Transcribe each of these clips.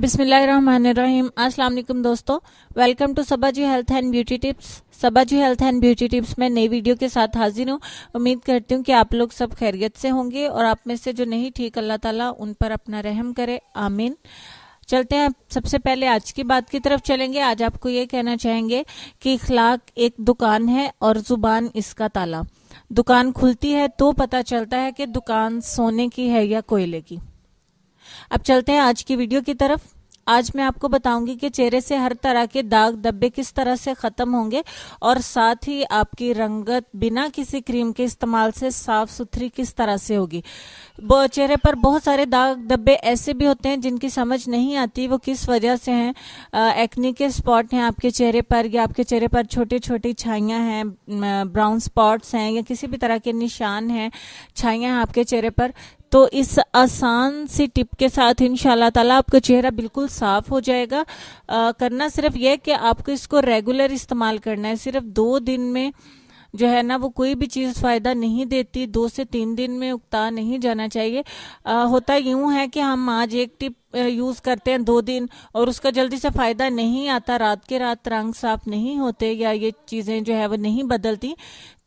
बिस्मिल्लाहिर्रहमानिर्रहीम। अस्सलाम वालेकुम दोस्तों, welcome to Sabaji health and beauty tips. Sabaji health and beauty tips में नई वीडियो के साथ हाजिर हूँ। उम्मीद करती हूँ कि आप लोग सब खैरियत से होंगे और आप में से जो नहीं ठीक, अल्लाह ताला उन पर अपना रहम करे, आमीन। चलते हैं, सबसे पहले आज की बात की तरफ चलेंगे। आज आपको ये कहना चाहेंगे कि इखलाक एक दुकान है और जुबान इसका ताला। दुकान खुलती है तो पता चलता है कि दुकान सोने की है या कोयले की। अब चलते हैं आज की वीडियो की तरफ। आज मैं आपको बताऊंगी कि चेहरे से हर तरह के दाग धब्बे किस तरह से खत्म होंगे और साथ ही आपकी रंगत बिना किसी क्रीम के इस्तेमाल से साफ सुथरी किस तरह से होगी। चेहरे पर बहुत सारे दाग धब्बे ऐसे भी होते हैं जिनकी समझ नहीं आती वो किस वजह से हैं। एक्ने के स्पॉट हैं आपके चेहरे पर, या आपके चेहरे पर छोटी छोटी छाइयाँ हैं, ब्राउन स्पॉट्स हैं, या किसी भी तरह के निशान हैं, छाइयाँ हैं आपके चेहरे पर। तो इस आसान सी टिप के साथ इंशाल्लाह ताला आपका चेहरा बिल्कुल साफ हो जाएगा। करना सिर्फ यह कि आपको इसको रेगुलर इस्तेमाल करना है। सिर्फ 2 दिन में जो है ना वो कोई भी चीज़ फ़ायदा नहीं देती। 2 से 3 दिन में उकता नहीं जाना चाहिए। होता यूं है कि हम आज एक टिप यूज़ करते हैं 2 दिन और उसका जल्दी से फ़ायदा नहीं आता, रात के रात रंग साफ नहीं होते या ये चीज़ें जो है वो नहीं बदलती,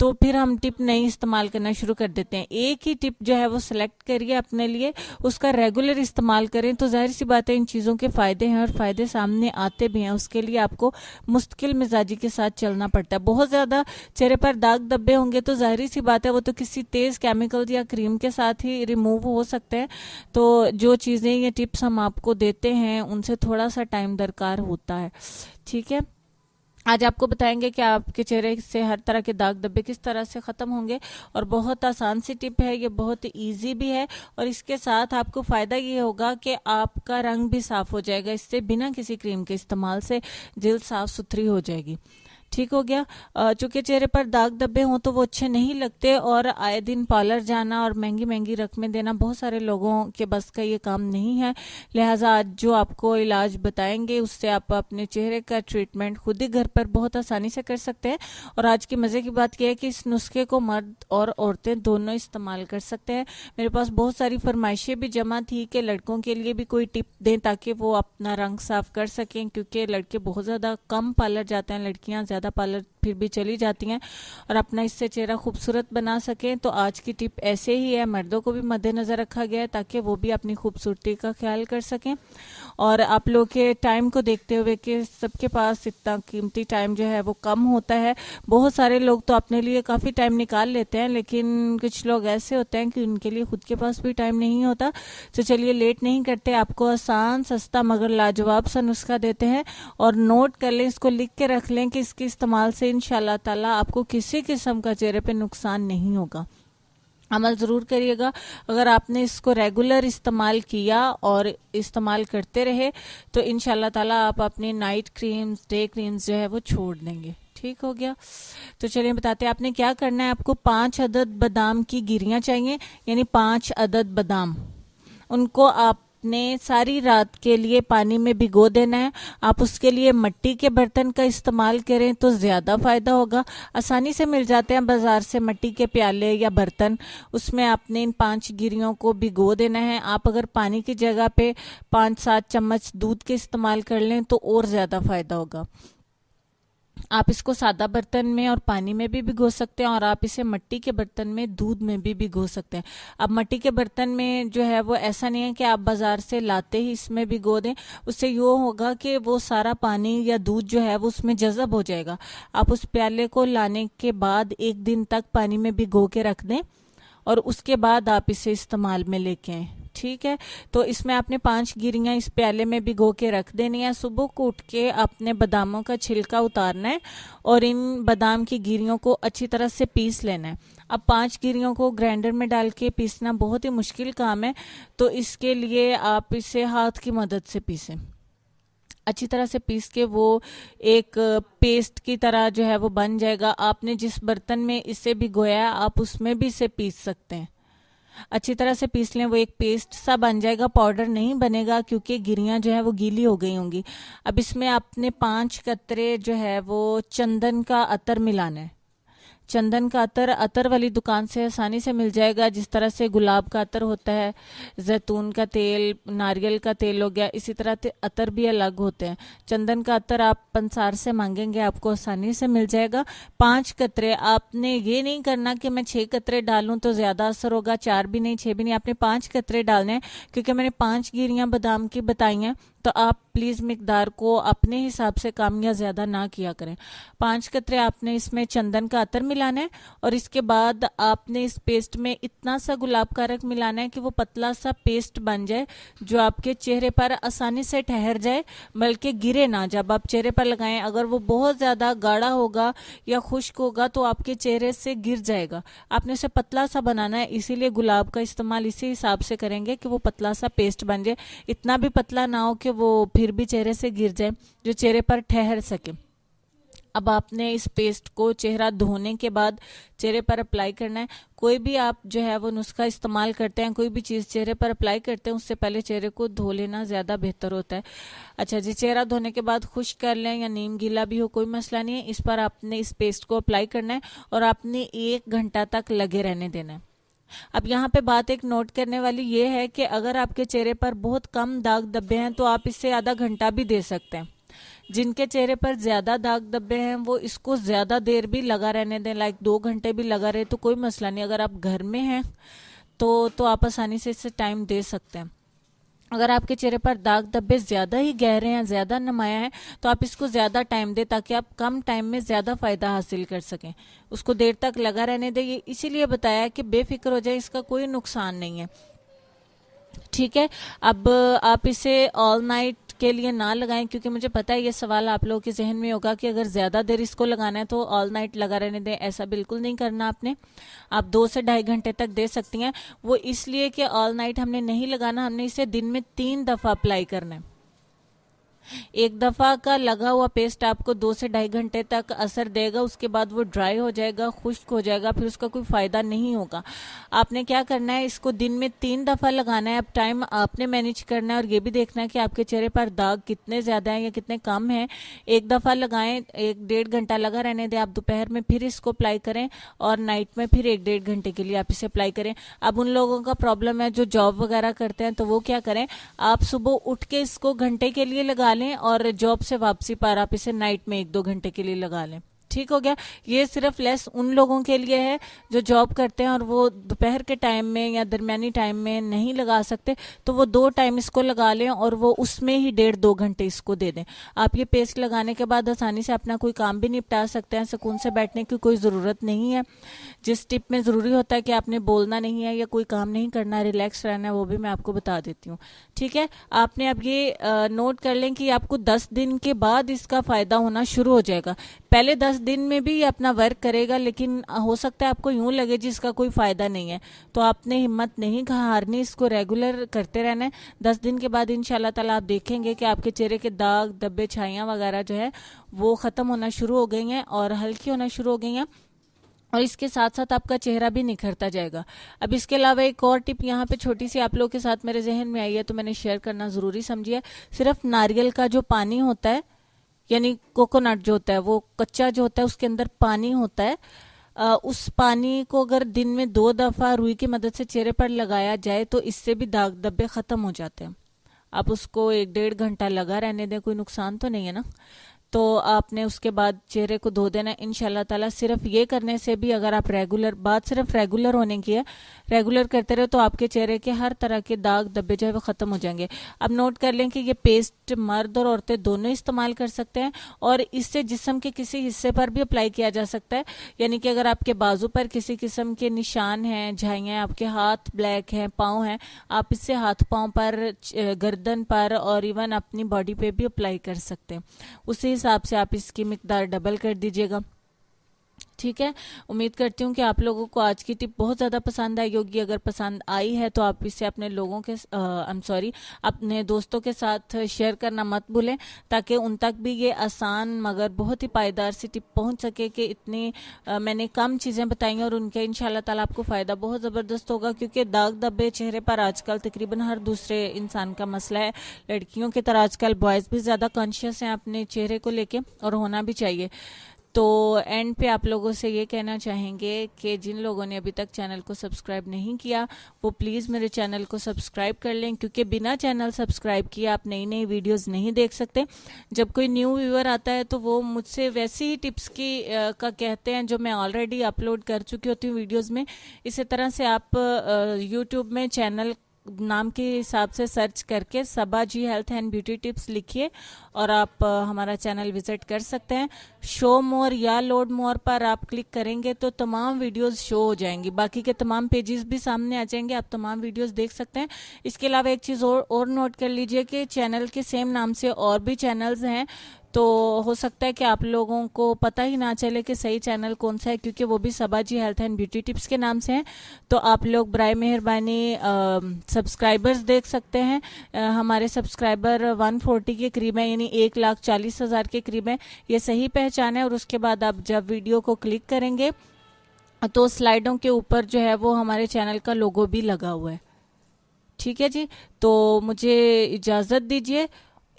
तो फिर हम टिप नहीं इस्तेमाल करना शुरू कर देते हैं। एक ही टिप जो है वो सिलेक्ट करिए अपने लिए, उसका रेगुलर इस्तेमाल करें तो जाहिर सी बात है इन चीज़ों के फ़ायदे हैं और फ़ायदे सामने आते भी हैं। उसके लिए आपको मुस्तकिल मिजाजी के साथ चलना पड़ता है। बहुत ज़्यादा चेहरे पर दाग धब्बे होंगे तो जाहिर सी बात है वो तो किसी तेज़ केमिकल या क्रीम के साथ ही रिमूव हो सकते हैं। तो जो चीज़ें या टिप्स हम आपको देते हैं उनसे थोड़ा सा टाइम दरकार होता है, ठीक है। आज आपको बताएंगे कि आपके चेहरे से हर तरह के दाग धब्बे किस तरह से ख़त्म होंगे और बहुत आसान सी टिप है ये, बहुत इजी भी है और इसके साथ आपको फ़ायदा ये होगा कि आपका रंग भी साफ़ हो जाएगा। इससे बिना किसी क्रीम के इस्तेमाल से जिल्द साफ़ सुथरी हो जाएगी। ठीक हो गया। चूंकि चेहरे पर दाग धब्बे हों तो वो अच्छे नहीं लगते और आए दिन पार्लर जाना और महंगी महंगी रकमें देना बहुत सारे लोगों के बस का ये काम नहीं है। लिहाजा आज जो आपको इलाज बताएंगे उससे आप अपने चेहरे का ट्रीटमेंट खुद ही घर पर बहुत आसानी से कर सकते हैं। और आज की मज़े की बात यह है कि इस नुस्खे को मर्द और औरतें दोनों इस्तेमाल कर सकते हैं। मेरे पास बहुत सारी फरमाइशें भी जमा थी कि लड़कों के लिए भी कोई टिप दें ताकि वो अपना रंग साफ कर सकें, क्योंकि लड़के बहुत ज़्यादा कम पार्लर जाते हैं, लड़कियाँ ज़्यादा पार्लर फिर भी चली जाती हैं और अपना इससे चेहरा खूबसूरत बना सकें। तो आज की टिप ऐसे ही है, मर्दों को भी मद्देनज़र रखा गया है ताकि वो भी अपनी खूबसूरती का ख्याल कर सकें। और आप लोग के टाइम को देखते हुए कि सबके पास इतना कीमती टाइम जो है वो कम होता है। बहुत सारे लोग तो अपने लिए काफ़ी टाइम निकाल लेते हैं, लेकिन कुछ लोग ऐसे होते हैं कि उनके लिए खुद के पास भी टाइम नहीं होता। तो चलिए लेट नहीं करते, आपको आसान सस्ता मगर लाजवाब सा नुस्खा देते हैं और नोट कर लें, इसको लिख के रख लें कि इसके इस्तेमाल से इंशाल्लाह ताला आपको किसी किस्म का चेहरे पे नुकसान नहीं होगा। अमल ज़रूर करिएगा। अगर आपने इसको रेगुलर इस्तेमाल किया और इस्तेमाल करते रहे तो इंशाल्लाह ताला आप अपनी नाइट क्रीम्स, डे क्रीम्स जो है वो छोड़ देंगे। ठीक हो गया। तो चलिए बताते हैं आपने क्या करना है। आपको 5 अदद बादाम की गिरियाँ चाहिए, यानी 5 अदद बादाम। उनको आपने सारी रात के लिए पानी में भिगो देना है। आप उसके लिए मिट्टी के बर्तन का इस्तेमाल करें तो ज़्यादा फ़ायदा होगा। आसानी से मिल जाते हैं बाज़ार से मिट्टी के प्याले या बर्तन, उसमें आपने इन 5 गिरियों को भिगो देना है। आप अगर पानी की जगह पे 5-7 चम्मच दूध के इस्तेमाल कर लें तो और ज़्यादा फ़ायदा होगा। आप इसको सादा बर्तन में और पानी में भी भिगो सकते हैं और आप इसे मिट्टी के बर्तन में दूध में भी भिगो सकते हैं। अब मिट्टी के बर्तन में जो है वो ऐसा नहीं है कि आप बाज़ार से लाते ही इसमें भिगो दें, उससे यूँ होगा कि वो सारा पानी या दूध जो है वो उसमें जज़ब हो जाएगा। आप उस प्याले को लाने के बाद 1 दिन तक पानी में भिगो के रख दें और उसके बाद आप इसे इस्तेमाल में लेके आएँ। ठीक है। तो इसमें आपने 5 गिरियाँ इस प्याले में भिगो के रख देनी है। सुबह को उठ के आपने बादामों का छिलका उतारना है और इन बादाम की गिरियों को अच्छी तरह से पीस लेना है। अब 5 गिरियों को ग्राइंडर में डाल के पीसना बहुत ही मुश्किल काम है, तो इसके लिए आप इसे हाथ की मदद से पीसें। अच्छी तरह से पीस के वो एक पेस्ट की तरह जो है वो बन जाएगा। आपने जिस बर्तन में इसे भिगोया आप उसमें भी इसे पीस सकते हैं। अच्छी तरह से पीस लें, वो एक पेस्ट सा बन जाएगा, पाउडर नहीं बनेगा क्योंकि गिरियाँ जो है वो गीली हो गई होंगी। अब इसमें आपने 5 कतरे जो है वो चंदन का अतर मिलाना है। चंदन का अतर अतर वाली दुकान से आसानी से मिल जाएगा। जिस तरह से गुलाब का अतर होता है, जैतून का तेल, नारियल का तेल हो गया, इसी तरह अतर भी अलग होते हैं। चंदन का अतर आप पंसार से मांगेंगे, आपको आसानी से मिल जाएगा। 5 कतरे, आपने ये नहीं करना कि मैं 6 कतरे डालूं तो ज्यादा असर होगा, 4 भी नहीं 6 भी नहीं, आपने 5 कतरे डालने हैं। क्योंकि मैंने 5 गिरियां बादाम की बताई हैं, तो आप प्लीज मिकदार को अपने हिसाब से कम या ज्यादा ना किया करें। 5 कतरे आपने इसमें चंदन का अतर मिलाना है, और इसके बाद आपने इस पेस्ट में इतना सा गुलाब का रंग मिलाना है कि वो पतला सा पेस्ट बन जाए, जो आपके चेहरे पर आसानी से ठहर जाए, बल्कि गिरे ना। जब आप चेहरे पर लगाएं, अगर वो बहुत ज्यादा गाढ़ा होगा या खुश्क होगा तो आपके चेहरे से गिर जाएगा। आपने उसे पतला सा बनाना है, इसीलिए गुलाब का इस्तेमाल इसी हिसाब से करेंगे कि वो पतला सा पेस्ट बन जाए। इतना भी पतला ना हो कि वो फिर भी चेहरे से गिर जाए, जो चेहरे पर ठहर सके। अब आपने इस पेस्ट को चेहरा धोने के बाद चेहरे पर अप्लाई करना है। कोई भी आप जो है वो नुस्खा इस्तेमाल करते हैं, कोई भी चीज़ चेहरे पर अप्लाई करते हैं, उससे पहले चेहरे को धो लेना ज़्यादा बेहतर होता है। अच्छा जी, चेहरा धोने के बाद खुश्क कर लें या नीम गीला भी हो, कोई मसला नहीं है। इस पर आपने इस पेस्ट को अप्लाई करना है और आपने 1 घंटा तक लगे रहने देना है। अब यहाँ पे बात एक नोट करने वाली ये है कि अगर आपके चेहरे पर बहुत कम दाग धब्बे हैं तो आप इससे आधा घंटा भी दे सकते हैं। जिनके चेहरे पर ज्यादा दाग धब्बे हैं वो इसको ज्यादा देर भी लगा रहने दें, लाइक 2 घंटे भी लगा रहे तो कोई मसला नहीं। अगर आप घर में हैं तो आप आसानी से इससे टाइम दे सकते हैं। अगर आपके चेहरे पर दाग धब्बे ज्यादा ही गहरे हैं, ज्यादा नुमाया है, तो आप इसको ज्यादा टाइम दें ताकि आप कम टाइम में ज्यादा फायदा हासिल कर सकें। उसको देर तक लगा रहने दें, ये इसीलिए बताया कि बेफिक्र हो जाए, इसका कोई नुकसान नहीं है। ठीक है, अब आप इसे ऑल नाइट के लिए ना लगाएं, क्योंकि मुझे पता है ये सवाल आप लोगों के जहन में होगा कि अगर ज्यादा देर इसको लगाना है तो ऑल नाइट लगा रहने दें। ऐसा बिल्कुल नहीं करना आपने। आप 2 से 2.5 घंटे तक दे सकती हैं। वो इसलिए कि ऑल नाइट हमने नहीं लगाना, हमने इसे दिन में 3 दफा अप्लाई करना है। 1 दफा का लगा हुआ पेस्ट आपको 2 से 2.5 घंटे तक असर देगा, उसके बाद वो ड्राई हो जाएगा, खुश्क हो जाएगा, फिर उसका कोई फायदा नहीं होगा। आपने क्या करना है, इसको दिन में 3 दफा लगाना है। अब टाइम आपने मैनेज करना है और ये भी देखना है कि आपके चेहरे पर दाग कितने ज्यादा हैं या कितने कम हैं। 1 दफा लगाएं, 1-1.5 घंटा लगा रहने दें। आप दोपहर में फिर इसको अप्लाई करें और नाइट में फिर 1-1.5 घंटे के लिए आप इसे अप्लाई करें। अब उन लोगों का प्रॉब्लम है जो जॉब वगैरह करते हैं, तो वो क्या करें, आप सुबह उठ के इसको घंटे के लिए लगा लें और जॉब से वापसी पर आप इसे नाइट में 1-2 घंटे के लिए लगा लें। ठीक हो गया। ये सिर्फ लेस उन लोगों के लिए है जो जॉब करते हैं और वो दोपहर के टाइम में या दरमियानी टाइम में नहीं लगा सकते, तो वो 2 टाइम इसको लगा लें और वो उसमें ही 1.5-2 घंटे इसको दे दें। आप ये पेस्ट लगाने के बाद आसानी से अपना कोई काम भी निपटा सकते हैं। सुकून से बैठने की कोई ज़रूरत नहीं है। जिस टिप में ज़रूरी होता है कि आपने बोलना नहीं है या कोई काम नहीं करना है, रिलैक्स रहना है, वो भी मैं आपको बता देती हूँ। ठीक है, आपने अब ये नोट कर लें कि आपको 10 दिन के बाद इसका फ़ायदा होना शुरू हो जाएगा। पहले 10 दिन में भी ये अपना वर्क करेगा, लेकिन हो सकता है आपको यूं लगे जिसका कोई फायदा नहीं है, तो आपने हिम्मत नहीं हारनी, इसको रेगुलर करते रहना है। 10 दिन के बाद इंशाल्लाह ताला आप देखेंगे कि आपके चेहरे के दाग धब्बे छाइयाँ वगैरह जो है वो ख़त्म होना शुरू हो गई हैं और हल्की होना शुरू हो गई हैं, और इसके साथ साथ आपका चेहरा भी निखरता जाएगा। अब इसके अलावा एक और टिप यहाँ पे छोटी सी आप लोगों के साथ मेरे जहन में आई है, तो मैंने शेयर करना ज़रूरी समझी है। सिर्फ नारियल का जो पानी होता है, यानी कोकोनट जो होता है, वो कच्चा जो होता है उसके अंदर पानी होता है, उस पानी को अगर दिन में 2 दफा रुई की मदद से चेहरे पर लगाया जाए तो इससे भी दाग धब्बे खत्म हो जाते हैं। आप उसको 1-1.5 घंटा लगा रहने दें, कोई नुकसान तो नहीं है ना। तो आपने उसके बाद चेहरे को धो देना इंशाल्लाह ताला। सिर्फ ये करने से भी, अगर आप रेगुलर, बात सिर्फ रेगुलर होने की है, रेगुलर करते रहे तो आपके चेहरे के हर तरह के दाग धब्बे जो है वो खत्म हो जाएंगे। अब नोट कर लें कि ये पेस्ट मर्द और औरतें दोनों इस्तेमाल कर सकते हैं और इससे जिस्म के किसी हिस्से पर भी अप्लाई किया जा सकता है। यानी कि अगर आपके बाजू पर किसी किस्म के निशान हैं, झाइयाँ, आपके हाथ ब्लैक हैं, पाँव हैं, आप इससे हाथ पाँव पर, गर्दन पर और इवन अपनी बॉडी पे भी अप्लाई कर सकते हैं। उसी हिसाब से आप इसकी मिकदार डबल कर दीजिएगा। ठीक है, उम्मीद करती हूँ कि आप लोगों को आज की टिप बहुत ज़्यादा पसंद आई होगी। अगर पसंद आई है तो आप इसे अपने लोगों के अपने दोस्तों के साथ शेयर करना मत भूलें, ताकि उन तक भी ये आसान मगर बहुत ही पायदार सी टिप पहुँच सके कि इतनी मैंने कम चीज़ें बताई हैं और उनके इंशाल्लाह ताला आपको फ़ायदा बहुत ज़बरदस्त होगा। क्योंकि दाग धब्बे चेहरे पर आजकल तकरीबन हर दूसरे इंसान का मसला है। लड़कियों की तरह आजकल बॉयज़ भी ज़्यादा कॉन्शियस हैं अपने चेहरे को लेके, और होना भी चाहिए। तो एंड पे आप लोगों से ये कहना चाहेंगे कि जिन लोगों ने अभी तक चैनल को सब्सक्राइब नहीं किया वो प्लीज़ मेरे चैनल को सब्सक्राइब कर लें, क्योंकि बिना चैनल सब्सक्राइब किए आप नई नई वीडियोस नहीं देख सकते। जब कोई न्यू व्यूअर आता है तो वो मुझसे वैसी ही टिप्स का कहते हैं जो मैं ऑलरेडी अपलोड कर चुकी होती हूँ वीडियोज़ में। इसी तरह से आप यूट्यूब में चैनल नाम के हिसाब से सर्च करके सबा जी हेल्थ एंड ब्यूटी टिप्स लिखिए और आप हमारा चैनल विजिट कर सकते हैं। शो मोर या लोड मोर पर आप क्लिक करेंगे तो तमाम वीडियोस शो हो जाएंगी, बाकी के तमाम पेजेस भी सामने आ जाएंगे, आप तमाम वीडियोस देख सकते हैं। इसके अलावा एक चीज़ और नोट कर लीजिए कि चैनल के सेम नाम से और भी चैनल्स हैं, तो हो सकता है कि आप लोगों को पता ही ना चले कि सही चैनल कौन सा है, क्योंकि वो भी सबा जी हेल्थ एंड ब्यूटी टिप्स के नाम से हैं। तो आप लोग बराए मेहरबानी सब्सक्राइबर्स देख सकते हैं। हमारे सब्सक्राइबर 140 के करीब है, यानी 1,40,000 के करीब है। ये सही पहचान है। और उसके बाद आप जब वीडियो को क्लिक करेंगे तो स्लाइडों के ऊपर जो है वो हमारे चैनल का लोगो भी लगा हुआ है। ठीक है जी, तो मुझे इजाज़त दीजिए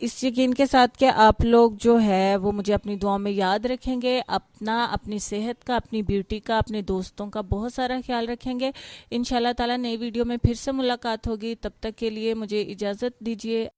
इस यकीन के साथ कि आप लोग जो है वो मुझे अपनी दुआ में याद रखेंगे, अपनी सेहत का, अपनी ब्यूटी का, अपने दोस्तों का बहुत सारा ख्याल रखेंगे। इंशाल्लाह ताला नई वीडियो में फिर से मुलाकात होगी। तब तक के लिए मुझे इजाज़त दीजिए।